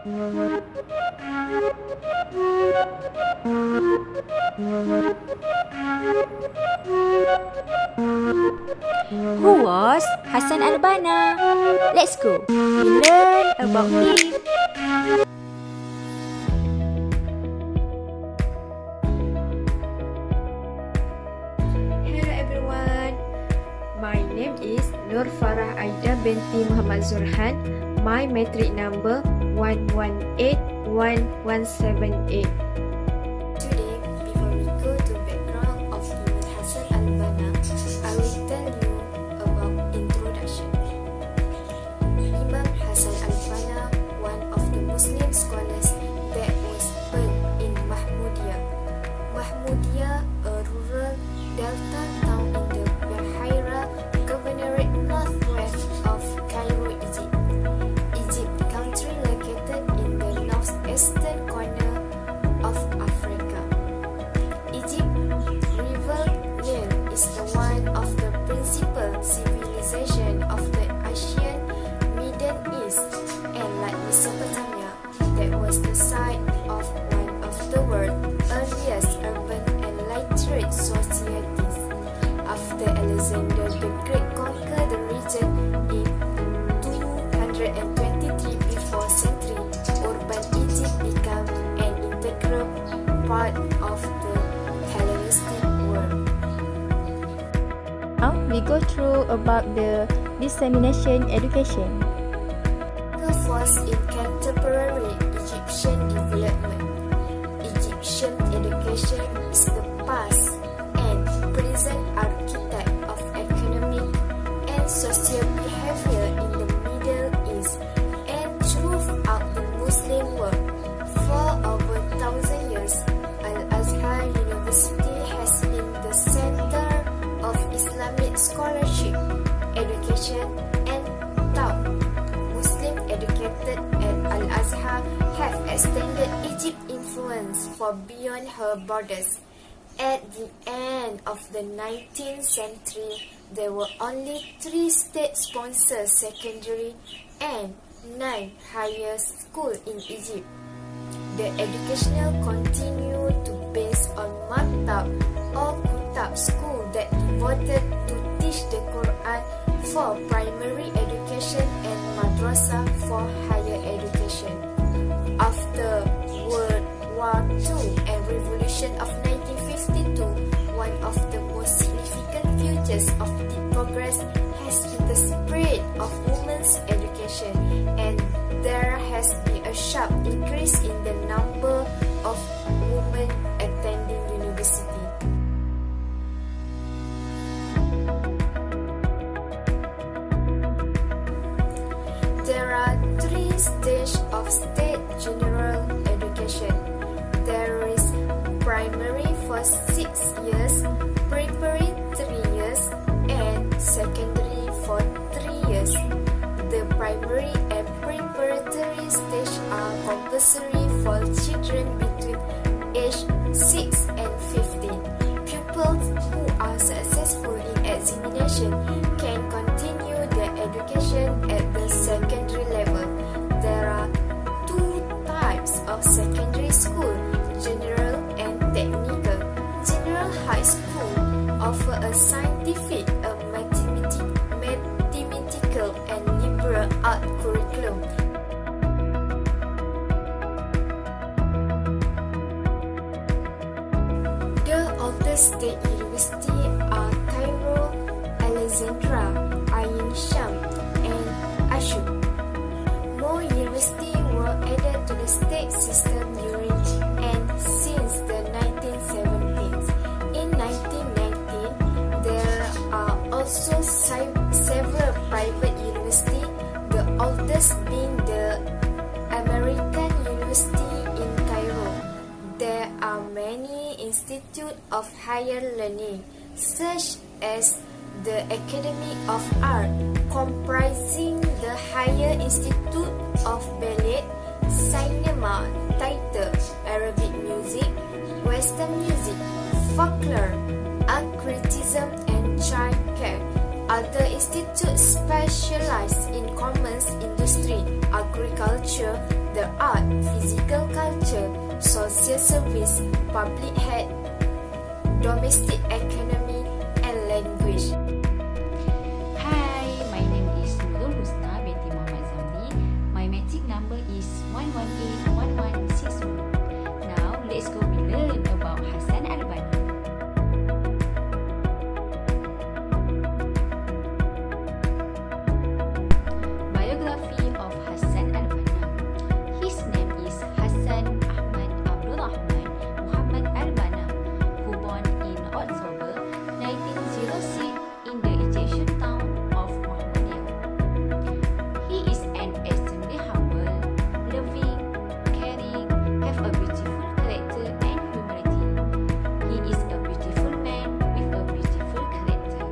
Who was Hassan al-Banna? Let's go. We learn about him. Hello everyone. My name is Nur Farah Aida binti Muhammad Zurhan. My matric number 1181178. Today, before we go to background of Imam Hassan al-Banna, I will tell you about introduction. Imam Hassan al-Banna, one of the Muslim scholars that was born in Mahmudiyah. Mahmudiyah, a rural delta town in the Bahira Governorate northwest of Cairo, Egypt. Egypt country located in the northeastern corner of Africa. Egypt River Nile is the one of the principal civilization of the Asian Middle East, and like Mesopotamia, that was the site of one of the world's earliest urban and literate societies. After Alexander the Great conquered the region in 223 before century, urban Egypt became an integral part of the Hellenistic world. Now we go through about the dissemination education. First, in contemporary Egyptian development, Egyptian education is the past and present archetype of economic and social behavior in the Middle East and throughout the Muslim world. For over 1,000 years, Al-Azhar University has been the center of Islamic scholarship, education, and thought. Muslim educated at Al-Azhar have extended Egypt's influence for beyond her borders. At the end of the 19th century, there were only 3 state-sponsored secondary and 9 higher schools in Egypt. The educational continued to base on maktab or kutab school that devoted to teach the Quran for primary education and madrasah for higher education. After World War II and Revolution of 1952, one of the most significant features of the progress has been the spread of women's education, and there has been a sharp increase in the number of women attending university. There are 3 stages of state general education. There is primary for 6 years, preparatory 3 years, and secondary for 3 years. The primary and preparatory stage are compulsory for children between age 6 and 15. Pupils who are successful in examination can continue their education at the secondary level. There are 2 types of secondary school, general and technical. General high school offer a scientific, mathematical and liberal art curriculum. The oldest state university are Cairo, Alexandria, Ain Sham, and Ashur. More universities were added to the state system during and since the 1970s. In 1919, there are also several private universities, the oldest being the American University in Cairo. There are many institutes of higher learning, such as the Academy of Art, comprising the Higher Institute of Ballet, Cinema, Theatre, Arabic Music, Western Music, Folklore, Art Criticism and Child Care. Other institutes specialize in commerce, industry, agriculture, the art, physical culture, social service, public health, domestic economy, and language. Hi, my name is Nurul Husna binti Muhammad Zamri. My matric number is 1181161. Now, let's go we learn about Hassan Al-Banna. Biography of Hassan Al-Banna. His name is Hassan Ahmad Abdul Rahman Muhammad Al-Banna, who born in October 1906 in the Egyptian town of Mahmudia. He is an extremely humble, loving, caring, have a beautiful character and humility. He is a beautiful man with a beautiful character.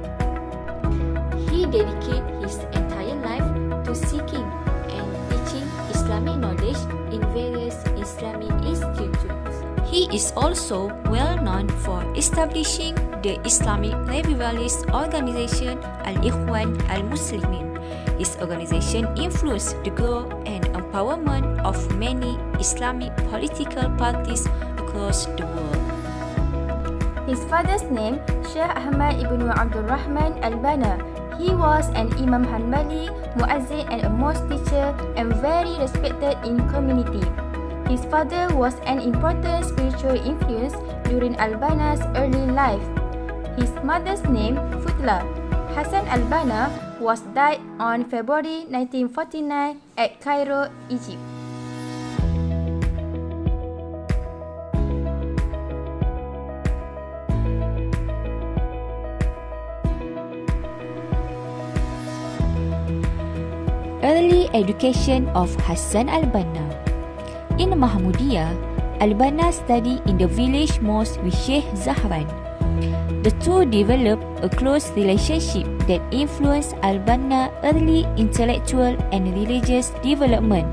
He dedicated his entire life to seeking and teaching Islamic knowledge in various Islamic institutes. He is also well known for establishing the Islamic revivalist organization Al-Ikhwan Al-Muslimin. His organization influenced the growth and empowerment of many Islamic political parties across the world. His father's name, Sheikh Ahmad ibn Abdul Rahman Al-Banna. He was an Imam Hanbali, Muazzin and a mosque teacher and very respected in community. His father was an important spiritual influence during Al-Banna's early life. His mother's name, Futla. Hassan Al-Banna was died on February 1949 at Cairo, Egypt. Early education of Hassan Al-Banna. In Mahmudia, Al-Banna studied in the village mosque with Sheikh Zahran. The two developed a close relationship that influenced Al-Banna's early intellectual and religious development.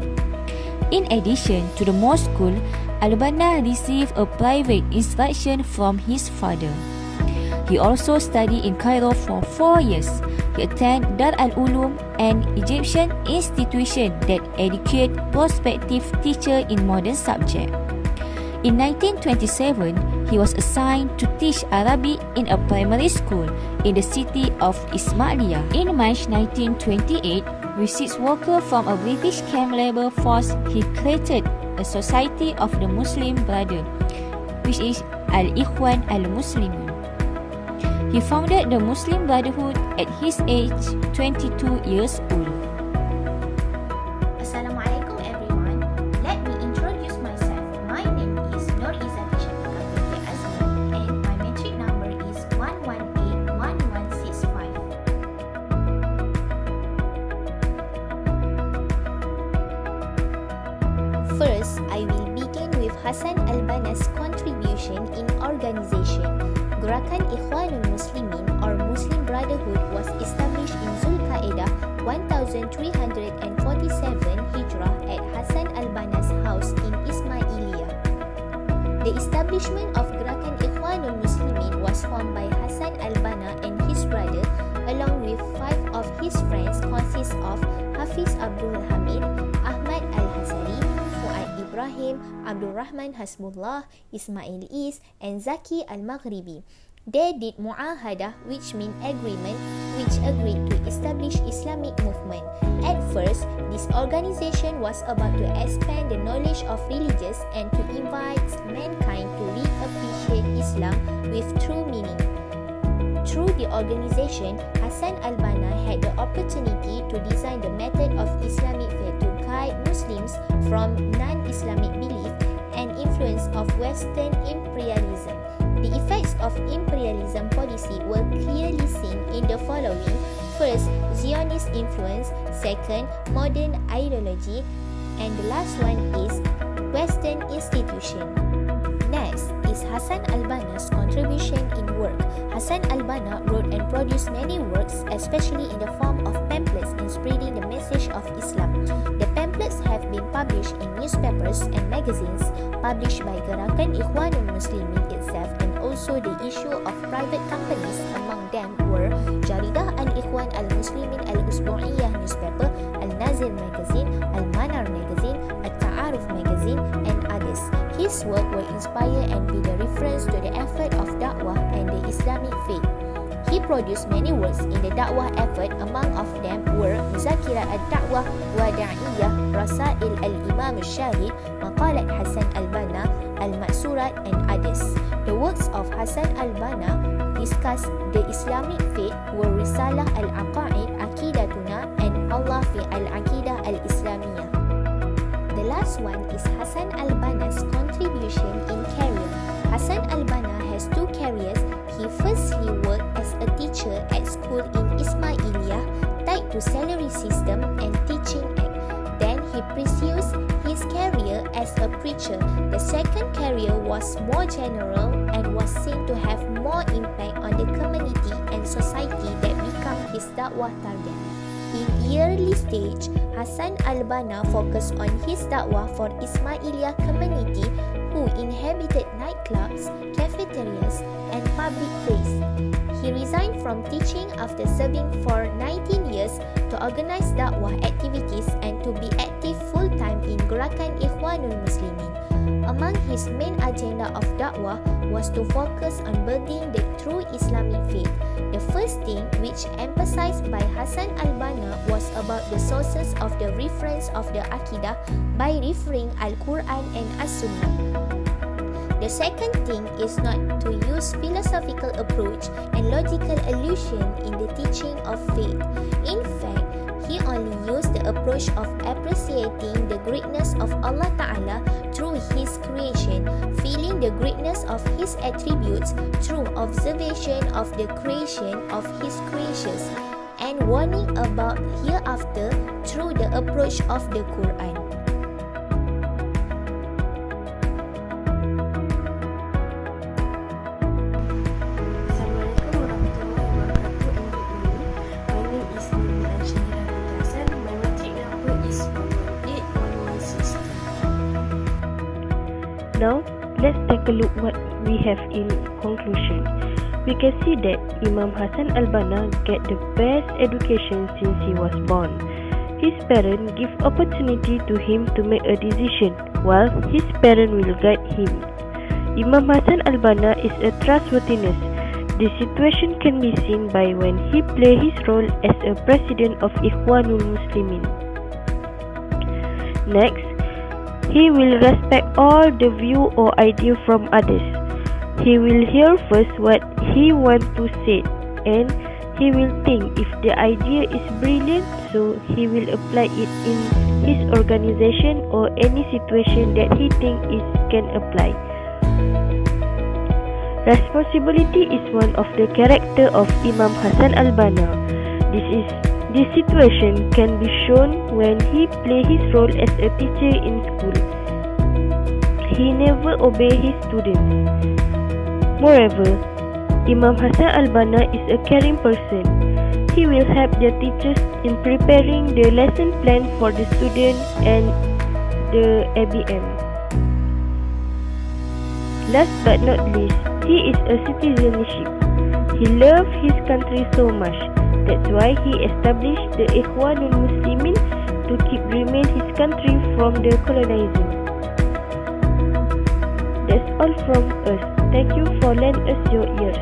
In addition to the mosque school, Al-Banna received a private instruction from his father. He also studied in Cairo for 4 years. He attended Dar al-Ulum, an Egyptian institution that educates prospective teachers in modern subjects. In 1927, he was assigned to teach Arabic in a primary school in the city of Ismailia. In March 1928, with 6 workers from a British camp labor force, he created a Society of the Muslim Brotherhood, which is Al-Ikhwan Al-Muslimin. He founded the Muslim Brotherhood at his age 22 years old. Assalamualaikum everyone. Let me introduce myself. My name is Nur Izzati Shafiqah binti Azmi and my matric number is 1181165. First, I will begin with Hassan Al-Banna's contribution in organization. Gerakan Ikhwanul Muslimin or Muslim Brotherhood was established in Zulqa'edah 1347 Hijrah at Hassan Al-Banna's house in Ismailia. The establishment of Gerakan Ikhwanul Muslimin was formed by Hassan Al-Banna and his brother along with 5 of his friends consist of Hafiz Abdul Hamid, Ahmad Al-Hazari, Fuad Ibrahim, Abdul Rahman Hasbullah, Ismail Is and Zaki Al-Maghribi. They did mu'ahadah, which mean agreement, which agreed to establish Islamic movement. At first, this organization was about to expand the knowledge of religions and to invite mankind to reappreciate Islam with true meaning. Through the organization, Hassan Al-Banna had the opportunity to design the method of Islamic faith to guide Muslims from non-Islamic belief and influence of Western imperialism. The effects of imperialism policy were clearly seen in the following. First, Zionist influence. Second, modern ideology. And the last one is Western institution. Next is Hassan Al-Banna's contribution in work. Hassan Al-Banna wrote and produced many works, especially in the form of pamphlets in spreading the message of Islam. The pamphlets have been published in newspapers and magazines published by Gerakan Ikhwanul Muslimin itself and also the issue of private companies. Among them were Jaridah Al-Ikhwan Ikhwan Al-Muslimin Al-Usbu'iyah newspaper, Al-Nazir magazine, Al-Manar magazine, Al-Ta'aruf magazine, and others. His work will inspire and be the reference to the effort of da'wah and the Islamic faith. He produced many works in the da'wah effort. Among of them were Muzakirat al-Da'wah wa Da'iyah, Rasail al-Imam al-Shahid, Maqalat Hassan al-Banna, Al-Ma'surat, and others. The works of Hassan al-Banna discuss the Islamic faith were Risalah al-Aqaid, Aqidatuna, and Allah fi al-Aqidah al-Islamiyah. The last one is Hassan al-Banna's contribution in career. Hassan al-Banna has two careers. He firstly worked as a teacher at school in Ismailiyah, tied to salary system and teaching act. Then he pursues his career as a preacher. The second career was more general and was seen to have more impact on the community and society that become his da'wah target. In early stage, Hassan al-Banna focused on his da'wah for Ismailiyah community who inhabited nightclubs, cafeterias, and public place. He resigned from teaching after serving for 19 years to organize da'wah activities and to be active full-time in Gerakan Ikhwanul Muslimin. Among his main agenda of da'wah was to focus on building the true Islamic faith. The first thing which emphasized by Hassan al-Banna was about the sources of the reference of the Aqidah by referring Al-Quran and As-Sunnah. The second thing is not to use philosophical approach and logical allusion in the teaching of faith. In fact, he only used the approach of appreciating the greatness of Allah Ta'ala through His creation, feeling the greatness of His attributes through observation of the creation of His creatures, and warning about hereafter through the approach of the Quran. Now, let's take a look what we have in conclusion. We can see that Imam Hassan al-Banna get the best education since he was born. His parents give opportunity to him to make a decision, while his parents will guide him. Imam Hassan al-Banna is a trustworthiness. The situation can be seen by when he play his role as a president of Ikhwanul Muslimin. Next, he will respect all the view or idea from others. He will hear first what he wants to say, and he will think if the idea is brilliant, so he will apply it in his organization or any situation that he thinks can apply. Responsibility is one of the character of Imam Hassan al-Banna. This situation can be shown when he play his role as a teacher in school. He never obey his students. Moreover, Imam Hassan al-Banna is a caring person. He will help the teachers in preparing the lesson plan for the student and the ABM. Last but not least, he is a citizenship. He loves his country so much. That's why he established the Ikhwanul Muslimin to remain his country from the colonizing. That's all from us. Thank you for lending us your ears.